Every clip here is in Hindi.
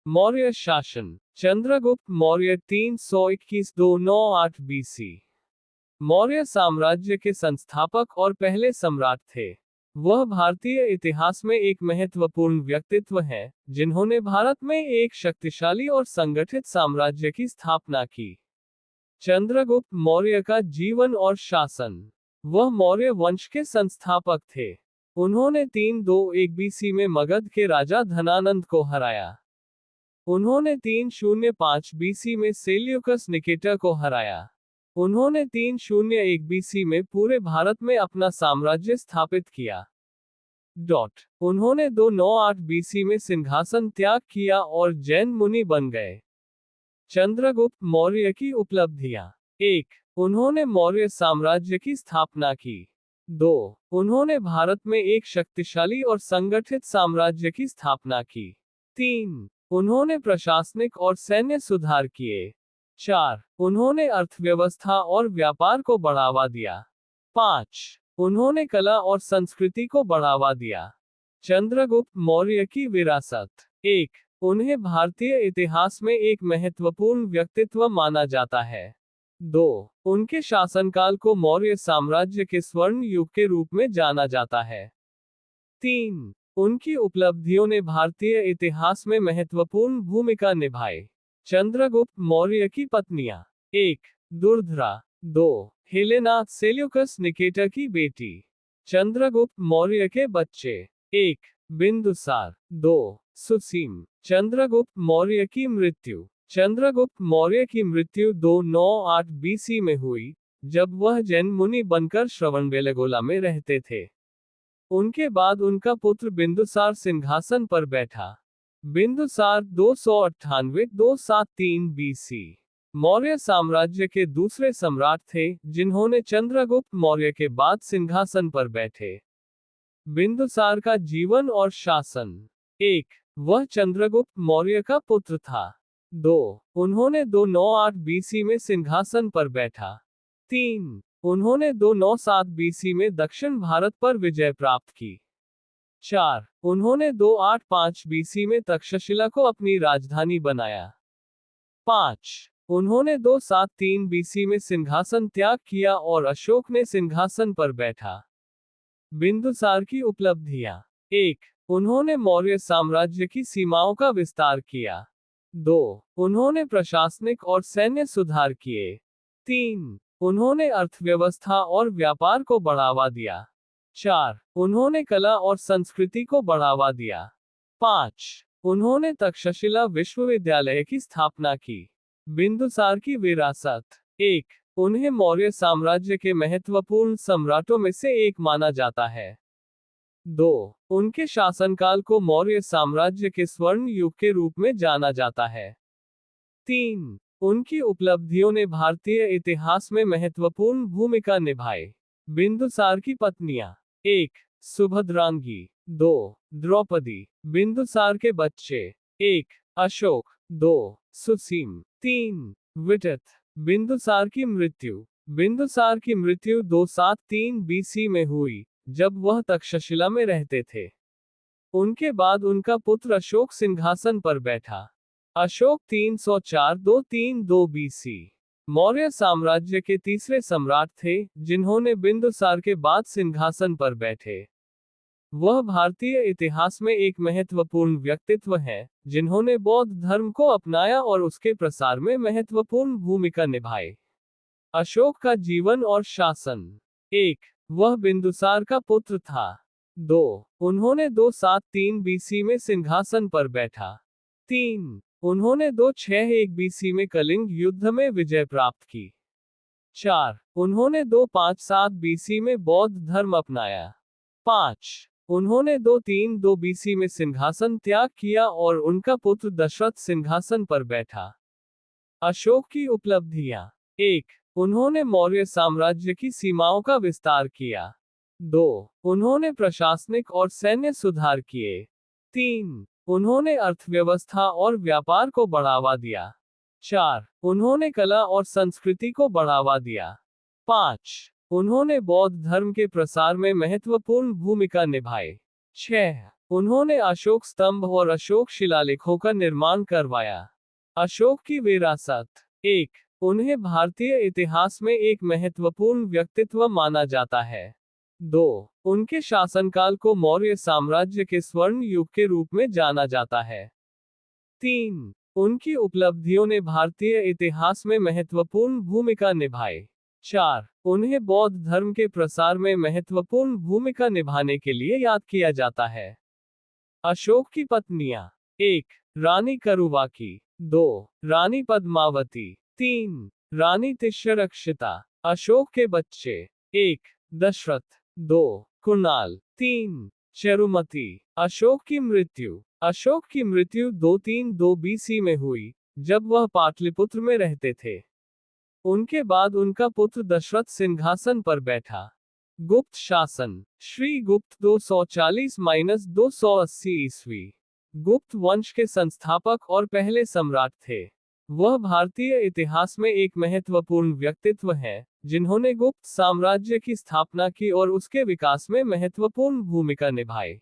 मौर्य शासन। चंद्रगुप्त मौर्य 321-298 बीसी मौर्य साम्राज्य के संस्थापक और पहले सम्राट थे। वह भारतीय इतिहास में एक महत्वपूर्ण व्यक्तित्व हैं, जिन्होंने भारत में एक शक्तिशाली और संगठित साम्राज्य की स्थापना की। चंद्रगुप्त मौर्य का जीवन और शासन। वह मौर्य वंश के संस्थापक थे। उन्होंने 321 बीसी में मगध के राजा धनानंद को हराया। उन्होंने 305 बीसी में सेल्यूकस निकेटर को हराया। उन्होंने 301 बीसी में पूरे भारत में अपना साम्राज्य स्थापित किया। उन्होंने 298 बीसी में सिंहासन त्याग किया और जैन मुनि बन गए। चंद्रगुप्त मौर्य की उपलब्धियां। 1. उन्होंने मौर्य साम्राज्य की स्थापना की। 2. उन्होंने भारत में एक शक्तिशाली और संगठित साम्राज्य की स्थापना की। 3. उन्होंने प्रशासनिक और सैन्य सुधार किए। 4. उन्होंने अर्थव्यवस्था और व्यापार को बढ़ावा दिया। 5. उन्होंने कला और संस्कृति को बढ़ावा दिया। चंद्रगुप्त मौर्य की विरासत। 1. उन्हें भारतीय इतिहास में एक महत्वपूर्ण व्यक्तित्व माना जाता है। 2. उनके शासनकाल को मौर्य साम्राज्य के स्वर्ण युग के रूप में जाना जाता है। 3. उनकी उपलब्धियों ने भारतीय इतिहास में महत्वपूर्ण भूमिका निभाई। चंद्रगुप्त मौर्य की पत्नियां। 1. दुर्धरा। 2. हेलेना, सेल्यूकस निकेटर की बेटी। चंद्रगुप्त मौर्य के बच्चे। 1. बिंदुसार। 2. सुसीम। चंद्रगुप्त मौर्य की मृत्यु। चंद्रगुप्त मौर्य की मृत्यु 298 बीसी में हुई, जब वह जैन मुनि बनकर श्रवणबेलगोला में रहते थे। उनके बाद उनका पुत्र बिंदुसार सिंहासन पर बैठा। बिंदुसार 298-273 बीसी मौर्य साम्राज्य के दूसरे सम्राट थे, जिन्होंने चंद्रगुप्त मौर्य के बाद सिंहासन पर बैठे। बिंदुसार का जीवन और शासन। 1. वह चंद्रगुप्त मौर्य का पुत्र था। 2. उन्होंने 298 बीसी में सिंहासन पर बैठा। 3. उन्होंने 297 बीसी में दक्षिण भारत पर विजय प्राप्त की। 4. उन्होंने 285 बीसी में तक्षशिला को अपनी राजधानी बनाया। 5. उन्होंने 273 बीसी में सिंहासन त्याग किया और अशोक ने सिंहासन पर बैठा। बिंदुसार की उपलब्धियां। 1. उन्होंने मौर्य साम्राज्य की सीमाओं का विस्तार किया। 2. उन्होंने प्रशासनिक और सैन्य सुधार किए। 3. उन्होंने अर्थव्यवस्था और व्यापार को बढ़ावा दिया। 4. उन्होंने कला और संस्कृति को बढ़ावा दिया। 5. उन्होंने तक्षशिला विश्वविद्यालय की स्थापना की। बिंदुसार की विरासत। 1. उन्हें मौर्य साम्राज्य के महत्वपूर्ण सम्राटों में से एक माना जाता है। 2. उनके शासनकाल को मौर्य साम्राज्य के स्वर्ण युग के रूप में जाना जाता है। 3. उनकी उपलब्धियों ने भारतीय इतिहास में महत्वपूर्ण भूमिका निभाई। बिंदुसार की पत्नियां। 1. सुभद्रांगी। 2. द्रौपदी। बिंदुसार के बच्चे। 1. अशोक। 2. सुसीम। 3. विटित। बिंदुसार की मृत्यु। बिंदुसार की मृत्यु 273 बीसी में हुई, जब वह तक्षशिला में रहते थे। उनके बाद उनका पुत्र अशोक सिंहासन पर बैठा। अशोक 304-232 बीसी मौर्य साम्राज्य के तीसरे सम्राट थे, जिन्होंने बिंदुसार के बाद सिंहासन पर बैठे। वह भारतीय इतिहास में एक महत्वपूर्ण व्यक्तित्व हैं, जिन्होंने बौद्ध धर्म को अपनाया और उसके प्रसार में महत्वपूर्ण भूमिका निभाई। अशोक का जीवन और शासन। 1. वह बिंदुसार का पुत्र था। 2. उन्होंने 273 बीसी में सिंहासन पर बैठा। 3. उन्होंने 261 बीसी में कलिंग युद्ध में विजय प्राप्त की। 4. उन्होंने 257 बीसी में बौद्ध धर्म अपनाया। 5. उन्होंने 232 बीसी में सिंहासन त्याग किया और उनका पुत्र दशरथ सिंहासन पर बैठा। अशोक की उपलब्धियां। 1. उन्होंने मौर्य साम्राज्य की सीमाओं का विस्तार किया। 2. उन्होंने प्रशासनिक और सैन्य सुधार किए। 3. उन्होंने अर्थव्यवस्था और व्यापार को बढ़ावा दिया। 4. उन्होंने कला और संस्कृति को बढ़ावा दिया। 5. उन्होंने बौद्ध धर्म के प्रसार में महत्वपूर्ण भूमिका निभाई। 6. उन्होंने अशोक स्तंभ और अशोक शिलालेखों का निर्माण करवाया। अशोक की विरासत। 1. उन्हें भारतीय इतिहास में एक महत्वपूर्ण व्यक्तित्व माना जाता है। 2. उनके शासनकाल को मौर्य साम्राज्य के स्वर्ण युग के रूप में जाना जाता है। 3. उनकी उपलब्धियों ने भारतीय इतिहास में महत्वपूर्ण भूमिका निभाई। 4. उन्हें बौद्ध धर्म के प्रसार में महत्वपूर्ण भूमिका निभाने के लिए याद किया जाता है। अशोक की पत्नियां। 1. रानी करुवाकी। 2. रानी पद्मावती। 3. रानी तिष्यरक्षिता। अशोक के बच्चे। 1. दशरथ। 2. कुणाल। 3. चरुमती। अशोक की मृत्यु। अशोक की मृत्यु 232 BC में हुई, जब वह पाटलिपुत्र में रहते थे। उनके बाद उनका पुत्र दशरथ सिंहासन पर बैठा। गुप्त शासन। श्री गुप्त 240-280 ईस्वी गुप्त वंश के संस्थापक और पहले सम्राट थे। वह भारतीय इतिहास में एक महत्वपूर्ण व्यक्तित्व हैं, जिन्होंने गुप्त साम्राज्य की स्थापना की और उसके विकास में महत्वपूर्ण भूमिका निभाई।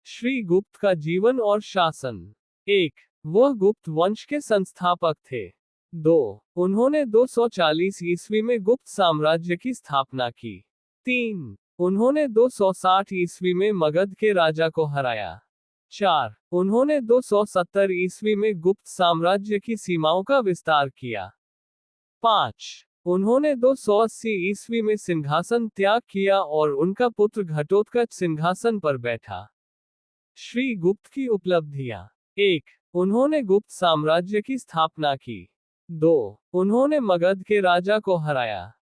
श्री गुप्त का जीवन और शासन। 1. वह गुप्त वंश के संस्थापक थे। 2. उन्होंने 240 ईस्वी में गुप्त साम्राज्य की स्थापना की। 3. उन्होंने 260 ईस्वी में मगध के राजा को हराया। 4. उन्होंने 270 ईस्वी में गुप्त साम्राज्य की सीमाओं का विस्तार किया। 5. उन्होंने 280 ईस्वी में सिंहासन त्याग किया और उनका पुत्र घटोत्कच सिंहासन पर बैठा। श्री गुप्त की उपलब्धियां। 1. उन्होंने गुप्त साम्राज्य की स्थापना की। 2. उन्होंने मगध के राजा को हराया।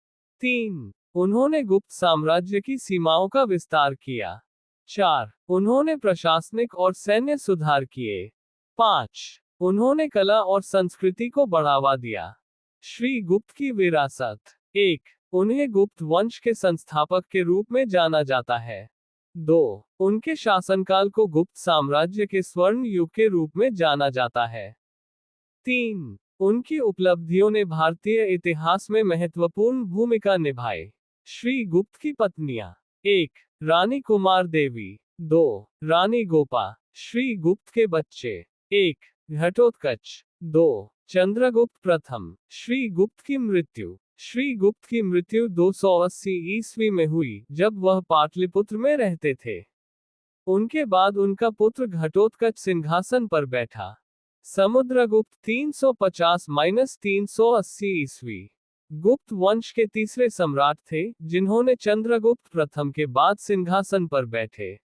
3. उन्होंने गुप्त साम्राज्य की सीमाओं का विस्तार किया। 4. उन्होंने प्रशासनिक और सैन्य सुधार किए। 5. उन्होंने कला और संस्कृति को बढ़ावा दिया। श्री गुप्त की विरासत। 1. उन्हें गुप्त वंश के संस्थापक के रूप में जाना जाता है। 2. उनके शासनकाल को गुप्त साम्राज्य के स्वर्ण युग के रूप में जाना जाता है। 3. उनकी उपलब्धियों ने भारतीय इतिहास में महत्वपूर्ण भूमिका निभाई। श्री गुप्त की पत्नियां। 1. रानी कुमार देवी। 2. रानी गोपा। श्री गुप्त के बच्चे। 1. घटोत्कच। 2. चंद्रगुप्त प्रथम। श्री गुप्त की मृत्यु। श्री गुप्त की मृत्यु 280 ईस्वी में हुई, जब वह पाटलिपुत्र में रहते थे। उनके बाद उनका पुत्र घटोत्कच सिंहासन पर बैठा। समुद्रगुप्त 350-380 ईस्वी गुप्त वंश के तीसरे सम्राट थे, जिन्होंने चंद्रगुप्त प्रथम के बाद सिंहासन पर बैठे।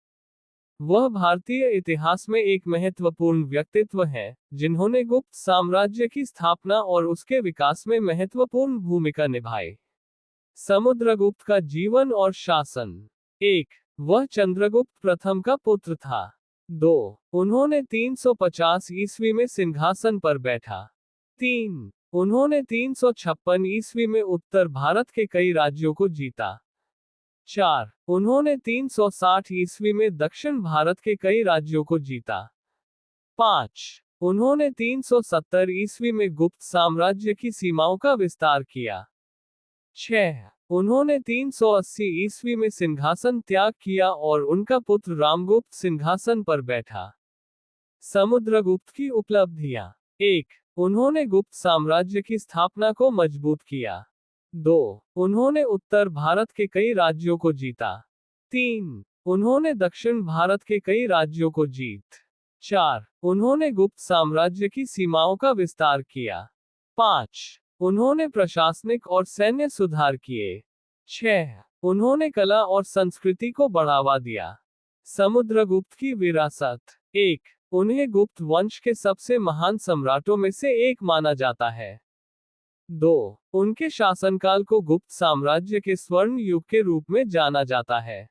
वह भारतीय इतिहास में एक महत्वपूर्ण व्यक्तित्व हैं, जिन्होंने गुप्त साम्राज्य की स्थापना और उसके विकास में महत्वपूर्ण भूमिका निभाई। समुद्रगुप्त का जीवन और शासन। 1. वह चंद्रगुप्त प्रथम का पुत्र था। 2. उन्होंने 350 ईस्वी में सिंहासन पर बैठा। 3. उन्होंने 356 ईस्वी में उत्तर भारत के कई राज्यों को जीता। 4. उन्होंने 360 ईस्वी में दक्षिण भारत के कई राज्यों को जीता। 5. उन्होंने 370 ईस्वी में गुप्त साम्राज्य की सीमाओं का विस्तार किया। 6. उन्होंने 380 ईस्वी में सिंहासन त्याग किया और उनका पुत्र रामगुप्त सिंहासन पर बैठा। समुद्रगुप्त की उपलब्धियां। 1. उन्होंने गुप्त साम्राज्य की स्थापना को मजबूत किया। 2. उन्होंने उत्तर भारत के कई राज्यों को जीता। 3. उन्होंने दक्षिण भारत के कई राज्यों को जीत। 4. उन्होंने गुप्त साम्राज्य की सीमाओं का विस्तार किया। 5. उन्होंने प्रशासनिक और सैन्य सुधार किए। 6. उन्होंने कला और संस्कृति को बढ़ावा दिया। समुद्रगुप्त की विरासत। 1. उन्हें गुप्त वंश के सबसे महान सम्राटों में से एक माना जाता है। 2. उनके शासनकाल को गुप्त साम्राज्य के स्वर्ण युग के रूप में जाना जाता है।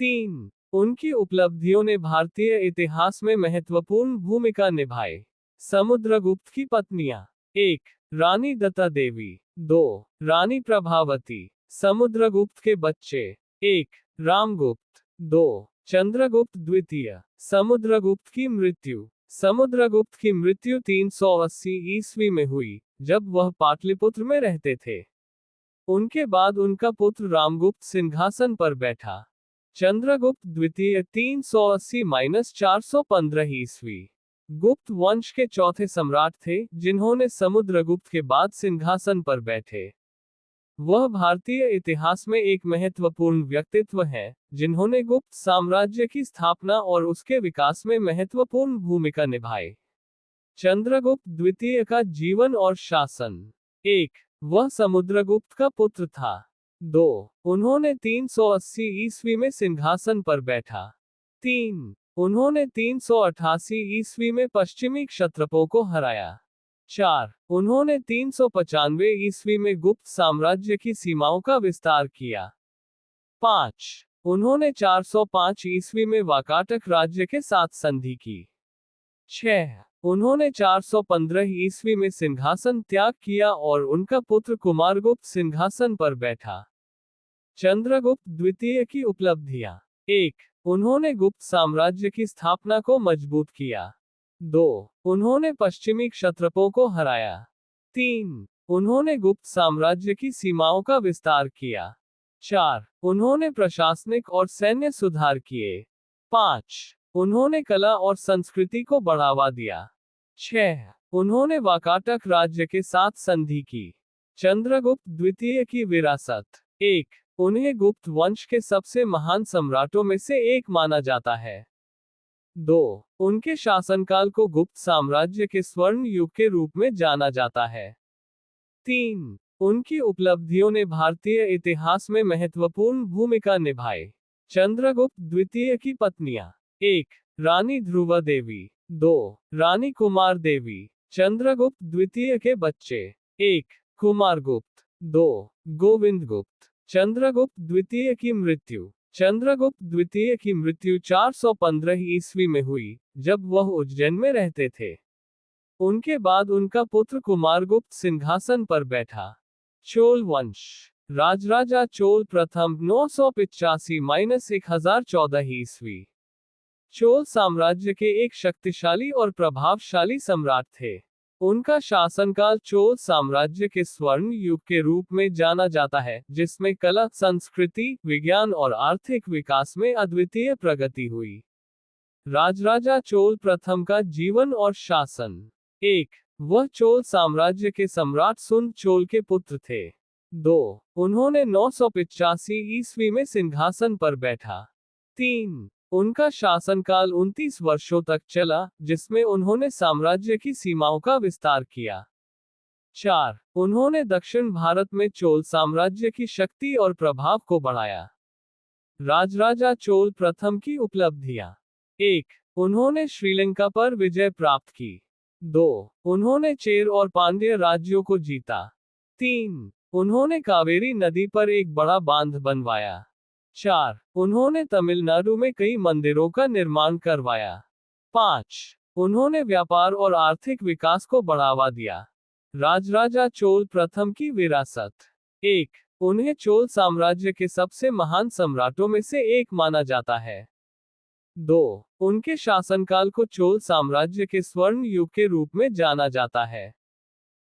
3. उनकी उपलब्धियों ने भारतीय इतिहास में महत्वपूर्ण भूमिका निभाई। समुद्रगुप्त की पत्नियां। 1. रानी दत्ता देवी। 2. रानी प्रभावती। समुद्रगुप्त के बच्चे। 1. रामगुप्त। 2. चंद्रगुप्त द्वितीय। समुद्रगुप्त की मृत्यु। समुद्रगुप्त की मृत्यु 380 ईस्वी में हुई, जब वह पाटलिपुत्र में रहते थे। उनके बाद उनका पुत्र रामगुप्त सिंहासन पर बैठा। चंद्रगुप्त द्वितीय 380-415 ईस्वी गुप्त वंश के चौथे सम्राट थे, जिन्होंने समुद्रगुप्त के बाद सिंहासन पर बैठे। वह भारतीय इतिहास में एक महत्वपूर्ण व्यक्तित्व हैं, जिन्होंने गुप्त साम्राज्य की स्थापना और उसके विकास में महत्वपूर्ण भूमिका निभाई। चंद्रगुप्त द्वितीय का जीवन और शासन। 1. वह समुद्रगुप्त का पुत्र था। 2. उन्होंने 380 ईस्वी में सिंहासन पर बैठा। 3. उन्होंने 388 ईस्वी में पश्चिमी क्षत्रपों को हराया। 4. उन्होंने 395 ईस्वी में गुप्त साम्राज्य की सीमाओं का विस्तार किया। 5. उन्होंने 405 ईस्वी में वाकाटक राज्य के साथ संधि की। 6. उन्होंने 415 ईस्वी में सिंहासन त्याग किया और उनका पुत्र कुमारगुप्त सिंहासन पर बैठा। चंद्रगुप्त द्वितीय की उपलब्धियां। 1. उन्होंने गुप्त साम्राज्य की स्थापना को मजबूत किया। 2. उन्होंने पश्चिमी क्षत्रपों को हराया। 3. उन्होंने गुप्त साम्राज्य की सीमाओं का विस्तार किया। 4. उन्होंने प्रशासनिक और सैन्य सुधार किए। 5. उन्होंने कला और संस्कृति को बढ़ावा दिया। 6. उन्होंने वाकाटक राज्य के साथ संधि की। चंद्रगुप्त द्वितीय की विरासत। 1. उन्हें गुप्त वंश के सबसे महान सम्राटों में से एक माना जाता है। 2. उनके शासनकाल को गुप्त साम्राज्य के स्वर्ण युग के रूप में जाना जाता है। 3. उनकी उपलब्धियों ने भारतीय इतिहास में महत्वपूर्ण भूमिका निभाई। चंद्रगुप्त द्वितीय की पत्नियां। 1. रानी ध्रुव देवी। 2. रानी कुमार देवी। चंद्रगुप्त द्वितीय के बच्चे। 1. कुमारगुप्त। 2. गोविंदगुप्त। चंद्रगुप्त द्वितीय की मृत्यु। चंद्रगुप्त द्वितीय की मृत्यु 415 ईस्वी में हुई, जब वह उज्जैन में रहते थे। उनके बाद उनका पुत्र कुमारगुप्त सिंहासन पर बैठा। चोल वंश। राजराजा चोल प्रथम 985-1014 ईस्वी चोल साम्राज्य के एक शक्तिशाली और प्रभावशाली सम्राट थे। उनका शासनकाल चोल साम्राज्य के स्वर्ण युग के रूप में जाना जाता है, जिसमें कला, संस्कृति, विज्ञान और आर्थिक विकास में अद्वितीय प्रगति हुई। राजराजा चोल प्रथम का जीवन और शासन। 1. वह चोल साम्राज्य के सम्राट सुन चोल के पुत्र थे। 2. उन्होंने 985 ईस्वी में सिंहासन पर बैठा। 3. उनका शासनकाल 29 वर्षों तक चला, जिसमें उन्होंने साम्राज्य की सीमाओं का विस्तार किया। 4. उन्होंने दक्षिण भारत में चोल साम्राज्य की शक्ति और प्रभाव को बढ़ाया। राजराजा चोल प्रथम की उपलब्धियां। 1. उन्होंने श्रीलंका पर विजय प्राप्त की। 2. उन्होंने चेर और पांड्य राज्यों को जीता। 3. उन्होंने कावेरी नदी पर एक बड़ा बांध बनवाया। 4. उन्होंने तमिलनाडु में कई मंदिरों का निर्माण करवाया। 5. उन्होंने व्यापार और आर्थिक विकास को बढ़ावा दिया। राजराजा चोल प्रथम की विरासत। 1. उन्हें चोल साम्राज्य के सबसे महान सम्राटों में से एक माना जाता है। 2. उनके शासनकाल को चोल साम्राज्य के स्वर्ण युग के रूप में जाना जाता है।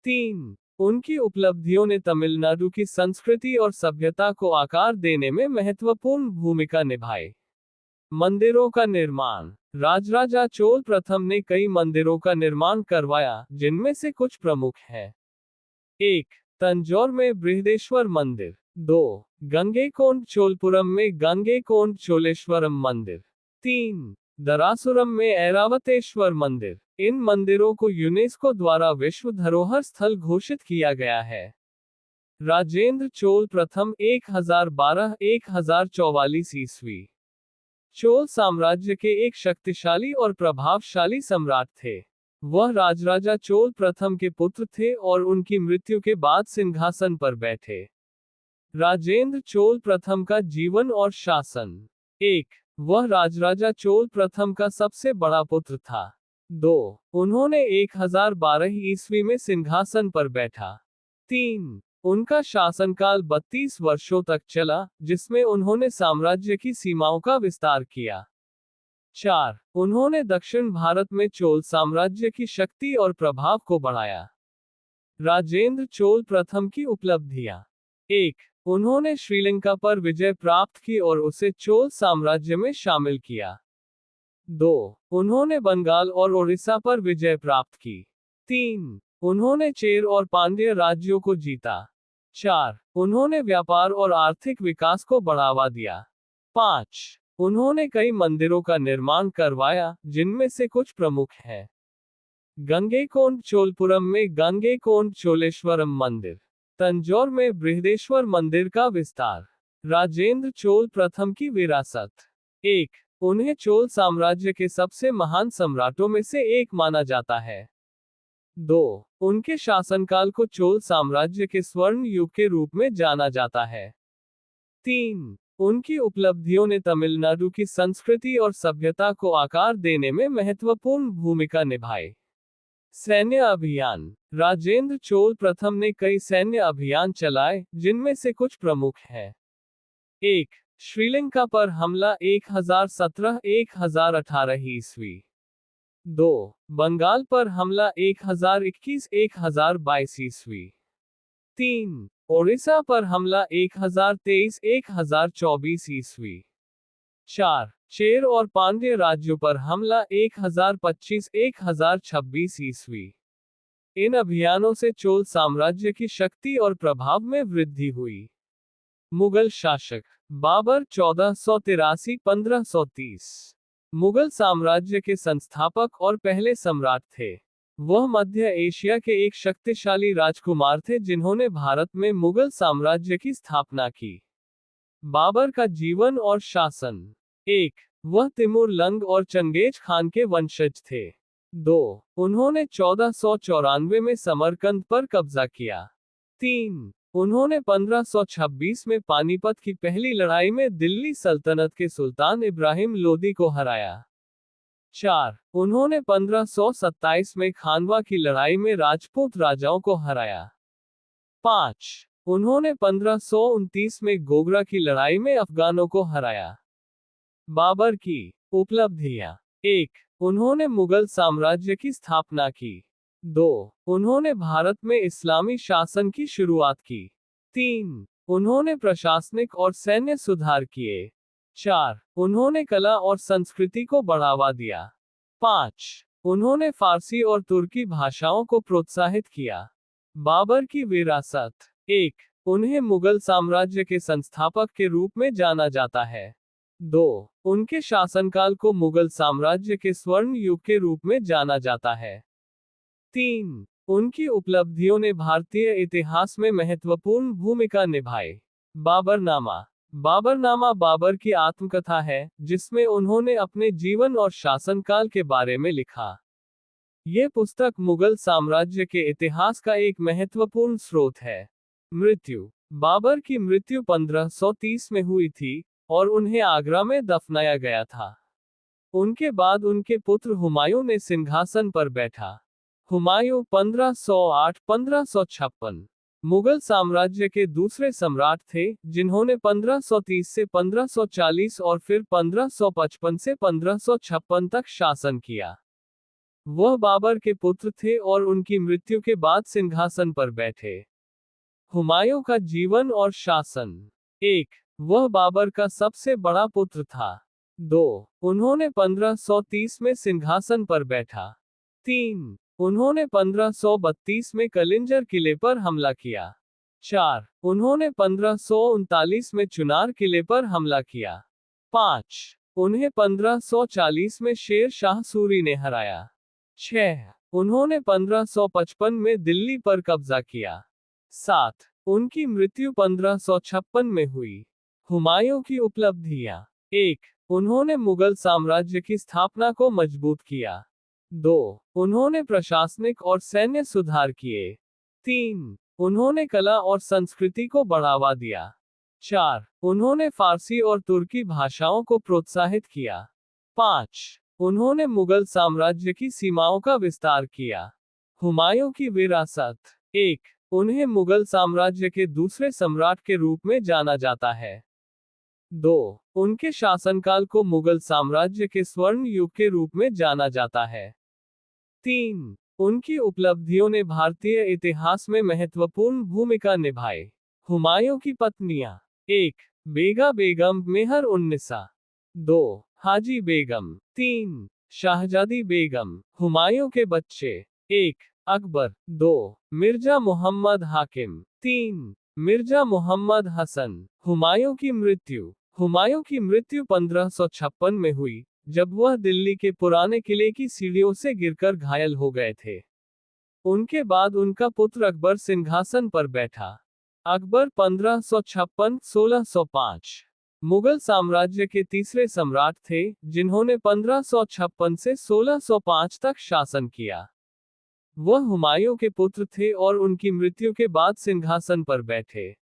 3. उनकी उपलब्धियों ने तमिलनाडु की संस्कृति और सभ्यता को आकार देने में महत्वपूर्ण भूमिका निभाई। मंदिरों का निर्माण। राजराजा चोल प्रथम ने कई मंदिरों का निर्माण करवाया, जिनमें से कुछ प्रमुख हैं। 1. तंजौर में बृहदेश्वर मंदिर। 2. गंगैकोंड चोलपुरम में गंगैकोंड चोलेश्वरम मंदिर। 3. दरासुरम में ऐरावतेश्वर मंदिर। इन मंदिरों को यूनेस्को द्वारा विश्व धरोहर स्थल घोषित किया गया है। राजेंद्र चोल प्रथम 1012-1044 ईस्वी चोल साम्राज्य के एक शक्तिशाली और प्रभावशाली सम्राट थे। वह राजराजा चोल प्रथम के पुत्र थे और उनकी मृत्यु के बाद सिंहासन पर बैठे। राजेंद्र चोल प्रथम का जीवन और शासन। 1. वह राजराजा चोल प्रथम का सबसे बड़ा पुत्र था। 2. उन्होंने 1012 ईस्वी में सिंहासन पर बैठा। 3. उनका शासनकाल 32 वर्षों तक चला, जिसमें उन्होंने साम्राज्य की सीमाओं का विस्तार किया। 4. उन्होंने दक्षिण भारत में चोल साम्राज्य की शक्ति और प्रभाव को बढ़ाया। राजेंद्र चोल प्रथम की उपलब्धियां। 1. उन्होंने श्रीलंका पर विजय प्राप्त की और उसे चोल साम्राज्य में शामिल किया। 2. उन्होंने बंगाल और ओडिशा पर विजय प्राप्त की। 3. उन्होंने चेर और पांड्य राज्यों को जीता। 4. उन्होंने व्यापार और आर्थिक विकास को बढ़ावा दिया। 5. उन्होंने कई मंदिरों का निर्माण करवाया, जिनमें से कुछ प्रमुख हैं। गंगैकोंड चोलपुरम में गंगैकोंड चोलेश्वरम मंदिर। तंजौर में बृहदेश्वर मंदिर का विस्तार। राजेंद्र चोल प्रथम की विरासत। 1. उन्हें चोल साम्राज्य के सबसे महान सम्राटों में से एक माना जाता है। 2. उनके शासनकाल को चोल साम्राज्य के स्वर्ण युग के रूप में जाना जाता है। 3. उनकी उपलब्धियों ने तमिलनाडु की संस्कृति और सभ्यता को आकार देने में महत्वपूर्ण भूमिका निभाई। सैन्य अभियान। राजेंद्र चोल प्रथम ने कई सैन्य अभियान चलाए, जिनमें से कुछ प्रमुख हैं। 1. श्रीलंका पर हमला 1017-1018 ईस्वी। 2. बंगाल पर हमला 1021-1022 ईस्वी। 3. ओडिशा पर हमला 1023-1024 ईस्वी। 4. चेर और पांड्य राज्यों पर हमला 1025-1026 ईस्वी। इन अभियानों से चोल साम्राज्य की शक्ति और प्रभाव में वृद्धि हुई। मुगल शासक बाबर 1483-1530 मुगल साम्राज्य के संस्थापक और पहले सम्राट थे। वह मध्य एशिया के एक शक्तिशाली राजकुमार थे जिन्होंने भारत में मुगल साम्राज्य की स्थापना की। बाबर का जीवन और शासन। 1. वह तिमूर लंग और चंगेज खान के वंशज थे। 2. उन्होंने 1494 में समरकंद पर कब्जा किया। 3. उन्होंने 1526 में पानीपत की पहली लड़ाई में दिल्ली सल्तनत के सुल्तान इब्राहिम लोदी को हराया। 4. उन्होंने 1527 में खानवा की लड़ाई में राजपूत राजाओं को हराया। 5. उन्होंने 1529 में गोगरा की लड़ाई में अफगानों को हराया। बाबर की उपलब्धियां। 1. उन्होंने मुगल साम्राज्य की स्थापना की। 2. उन्होंने भारत में इस्लामी शासन की शुरुआत की। 3. उन्होंने प्रशासनिक और सैन्य सुधार किए। 4. उन्होंने कला और संस्कृति को बढ़ावा दिया। 5. उन्होंने फारसी और तुर्की भाषाओं को प्रोत्साहित किया। बाबर की विरासत। 1. उन्हें मुगल साम्राज्य के संस्थापक के रूप में जाना जाता है। 2. उनके शासनकाल को मुगल साम्राज्य के स्वर्ण युग के रूप में जाना जाता है। 3. उनकी उपलब्धियों ने भारतीय इतिहास में महत्वपूर्ण भूमिका निभाई। बाबरनामा। बाबरनामा बाबर की आत्मकथा है, जिसमें उन्होंने अपने जीवन और शासनकाल के बारे में लिखा। यह पुस्तक मुगल साम्राज्य के इतिहास का एक महत्वपूर्ण स्रोत है। मृत्यु। बाबर की मृत्यु 1530 में हुई थी और उन्हें आगरा में दफनाया गया था। उनके बाद उनके पुत्र हुमायूं ने सिंहासन पर बैठा। हुमायूं 1508-1556 मुगल साम्राज्य के दूसरे सम्राट थे, जिन्होंने 1530 से 1540 और फिर 1555 से 1556 तक शासन किया। वह बाबर के पुत्र थे और उनकी मृत्यु के बाद सिंहासन पर बैठे। हुमायूं का जीवन और शासन। 1. वह बाबर का सबसे बड़ा पुत्र था। 2. उन्होंने 1530 में सिंहासन पर बैठा। 3. उन्होंने 1532 में कलिंजर किले पर हमला किया। 4. उन्होंने 1539 में चुनार किले पर हमला किया। 5. उन्हें 1540 में शेर शाह सूरी ने हराया। 6. उन्होंने 1555 में दिल्ली पर कब्जा किया। 7. उनकी मृत्यु 1556 में हुई। हुमायूं की उपलब्धियां। 1. उन्होंने मुगल साम्राज्य की स्थापना को मजबूत किया। 2. उन्होंने प्रशासनिक और सैन्य सुधार किए। 3. उन्होंने कला और संस्कृति को बढ़ावा दिया। 4. उन्होंने फारसी और तुर्की भाषाओं को प्रोत्साहित किया। 5. उन्होंने मुगल साम्राज्य की सीमाओं का विस्तार किया। हुमायूं की विरासत। 1. उन्हें मुगल साम्राज्य के दूसरे सम्राट के रूप में जाना जाता है। 2. उनके शासनकाल को मुगल साम्राज्य के स्वर्ण युग के रूप में जाना जाता है। 3. उनकी उपलब्धियों ने भारतीय इतिहास में महत्वपूर्ण भूमिका निभाई। हुमायूं की पत्नियां। 1 बेगा बेगम मेहर उन्निसा। 2 हाजी बेगम। 3 शाहजादी बेगम। हुमायूं के बच्चे। 1 अकबर। 2 मिर्जा मोहम्मद हाकिम। 3 मिर्जा मोहम्मद हसन। हुमायूं की मृत्यु। हुमायूं की मृत्यु 1556 में हुई, जब वह दिल्ली के पुराने किले की सीढ़ियों से गिरकर घायल हो गए थे। उनके बाद उनका पुत्र अकबर सिंहासन पर बैठा। अकबर 1556-1605 मुगल साम्राज्य के तीसरे सम्राट थे, जिन्होंने 1556 से 1605 तक शासन किया। वह हुमायूं के पुत्र थे और उनकी मृत्यु के बाद सिंहासन पर बैठे।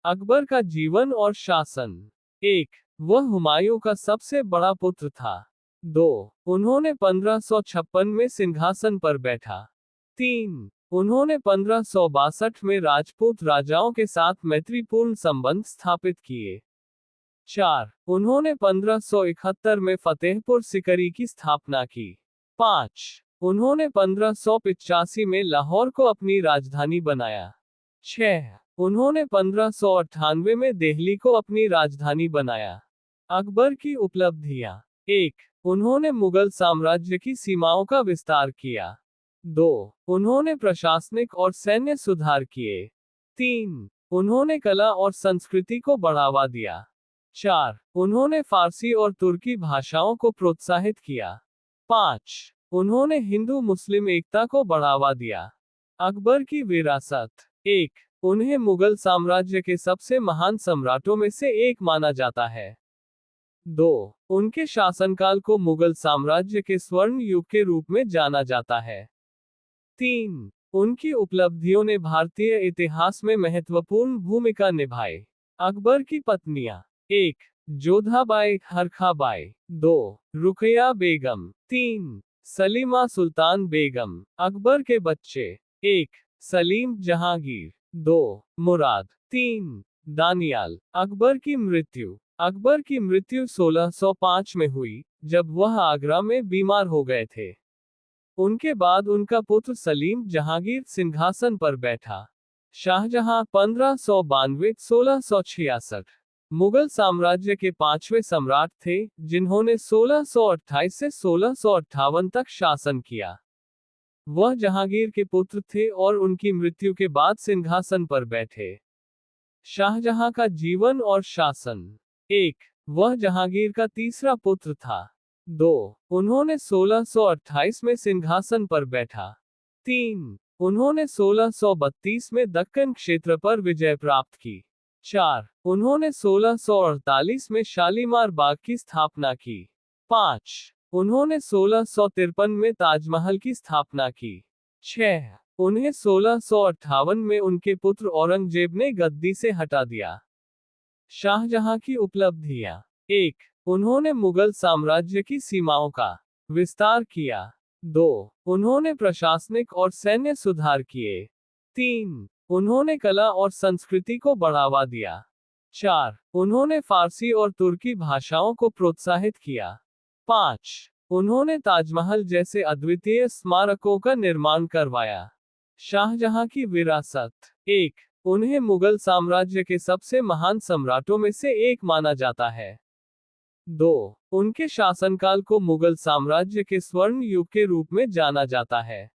अकबर का जीवन और शासन। 1 वह हुमायूं का सबसे बड़ा पुत्र था। 2 उन्होंने 1556 में सिंहासन पर बैठा। 3 उन्होंने 1562 में राजपूत राजाओं के साथ मैत्रीपूर्ण संबंध स्थापित किए। 4 उन्होंने 1571 में फतेहपुर सिकरी की स्थापना की। 5 उन्होंने 1585 में लाहौर को अपनी राजधानी बनाया। 6 उन्होंने 1598 में दिल्ली को अपनी राजधानी बनाया। अकबर की उपलब्धियां। 1 उन्होंने मुगल साम्राज्य की सीमाओं का विस्तार किया। 2 उन्होंने प्रशासनिक और सैन्य सुधार किए। 3 उन्होंने कला और संस्कृति को बढ़ावा दिया। 4 उन्होंने फारसी और तुर्की भाषाओं को प्रोत्साहित किया। 5 उन्होंने हिंदू मुस्लिम एकता को बढ़ावा दिया। अकबर की विरासत। 1 उन्हें मुगल साम्राज्य के सबसे महान सम्राटों में से एक माना जाता है। 2 उनके शासनकाल को मुगल साम्राज्य के स्वर्ण युग के रूप में जाना जाता है। 3 उनकी उपलब्धियों ने भारतीय इतिहास में महत्वपूर्ण भूमिका निभाई। अकबर की पत्नियां। 1 जोधाबाई हरखाबाई। 2 रुकैया बेगम। 3 सलीमा सुल्तान बेगम। अकबर के बच्चे। 1 सलीम जहांगीर। 2 मुराद। 3 दानियाल। अकबर की मृत्यु। अकबर की मृत्यु 1605 में हुई, जब वह आगरा में बीमार हो गए थे। उनके बाद उनका पुत्र सलीम जहांगीर सिंहासन पर बैठा। शाहजहां 1592-1666 मुगल साम्राज्य के पांचवें सम्राट थे, जिन्होंने 1628 से 1658 तक शासन किया। वह जहांगीर के पुत्र थे और उनकी मृत्यु के बाद सिंहासन पर बैठे। शाहजहां का जीवन और शासन। 1 वह जहांगीर का तीसरा पुत्र था। 2 उन्होंने 1628 में सिंहासन पर बैठा। 3 उन्होंने 1632 में दक्कन क्षेत्र पर विजय प्राप्त की। 4 उन्होंने 1648 में शालीमार बाग की स्थापना की। 5 उन्होंने 1653 में ताजमहल की स्थापना की। 6 उन्हें 1658 में उनके पुत्र औरंगजेब ने गद्दी से हटा दिया। शाहजहां की उपलब्धियां। 1 उन्होंने मुगल साम्राज्य की सीमाओं का विस्तार किया। 2 उन्होंने प्रशासनिक और सैन्य सुधार किए। 3 उन्होंने कला और संस्कृति को बढ़ावा दिया। 4 उन्होंने फारसी और तुर्की भाषाओं को प्रोत्साहित किया। 5 उन्होंने ताजमहल जैसे अद्वितीय स्मारकों का निर्माण करवाया। शाहजहां की विरासत। 1 उन्हें मुगल साम्राज्य के सबसे महान सम्राटों में से एक माना जाता है। 2 उनके शासनकाल को मुगल साम्राज्य के स्वर्ण युग के रूप में जाना जाता है।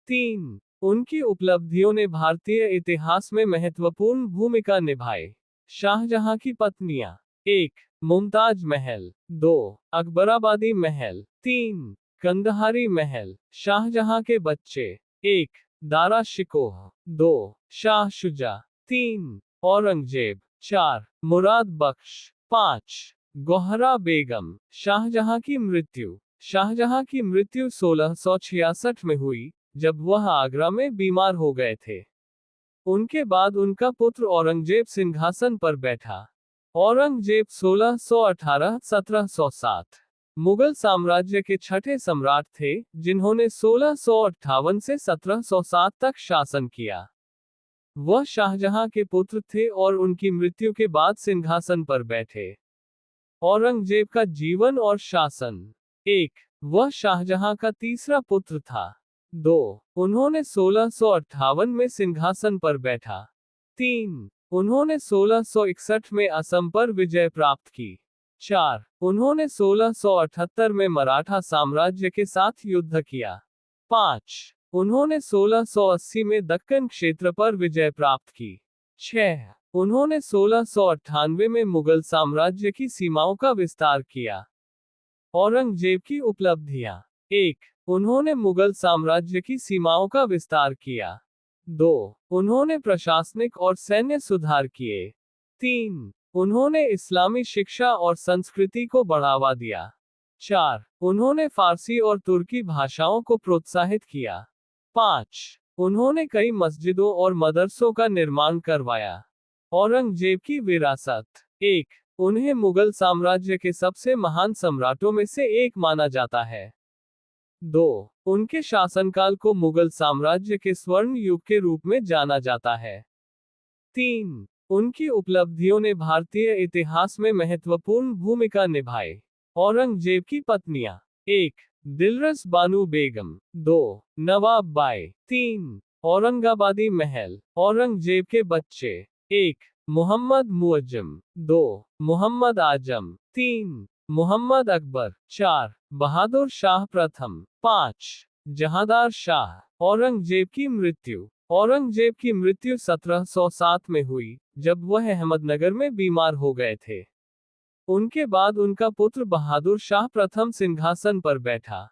3 उनकी उपलब्धियों ने भारतीय इतिहास में महत्वपूर्ण भूमिका निभाई। शाहजहां की पत्नियां। 1 मुमताज महल। 2 अकबराबादी महल। 3 कंदहारी महल। शाहजहां के बच्चे। 1 दारा शिकोह। 2 शाह शुजा। 3 औरंगजेब। 4 मुराद बख्श। 5 गौहरा बेगम। शाहजहां की मृत्यु। शाहजहां की मृत्यु 1666 में हुई, जब वह आगरा में बीमार हो गए थे। उनके बाद उनका पुत्र औरंगजेब सिंहासन पर बैठा। औरंगजेब 1618-1707 मुगल साम्राज्य के छठे सम्राट थे, जिन्होंने 1658 से 1707 तक शासन किया। वह शाहजहां के पुत्र थे और उनकी मृत्यु के बाद सिंहासन पर बैठे। औरंगजेब का जीवन और शासन। 1 वह शाहजहां का तीसरा पुत्र था। 2 उन्होंने 1658 में सिंहासन पर बैठा। 3. उन्होंने 1661 में असम पर विजय प्राप्त की। 4. उन्होंने 1678 में मराठा साम्राज्य के साथ युद्ध किया। 5. उन्होंने 1680 में दक्कन क्षेत्र पर विजय प्राप्त की। 6. उन्होंने 1698 में मुगल साम्राज्य की सीमाओं का विस्तार किया। औरंगजेब की उपलब्धियां। 1. उन्होंने मुगल साम्राज्य की सीमाओं का विस्तार किया। 2. उन्होंने प्रशासनिक और सैन्य सुधार किए। 3. उन्होंने इस्लामी शिक्षा और संस्कृति को बढ़ावा दिया। 4. उन्होंने फारसी और तुर्की भाषाओं को प्रोत्साहित किया। 5. उन्होंने कई मस्जिदों और मदरसों का निर्माण करवाया। औरंगजेब की विरासत। 1. उन्हें मुगल साम्राज्य के सबसे महान सम्राटों में से एक माना जाता है। 2. उनके शासनकाल को मुगल साम्राज्य के स्वर्ण युग के रूप में जाना जाता है। 3. उनकी उपलब्धियों ने भारतीय इतिहास में महत्वपूर्ण भूमिका निभाई। औरंगजेब की पत्नियां। 1. दिलरस बानो बेगम। 2. नवाब बाई। 3. औरंगाबादी महल। औरंगजेब के बच्चे। 1. मोहम्मद मुअज्जम। 2. मोहम्मद आजम। 3. मोहम्मद अकबर। 4. बहादुर शाह प्रथम। 5. जहांदार शाह। औरंगजेब की मृत्यु। औरंगजेब की मृत्यु 1707 में हुई, जब वह अहमदनगर में बीमार हो गए थे। उनके बाद उनका पुत्र बहादुर शाह प्रथम सिंहासन पर बैठा।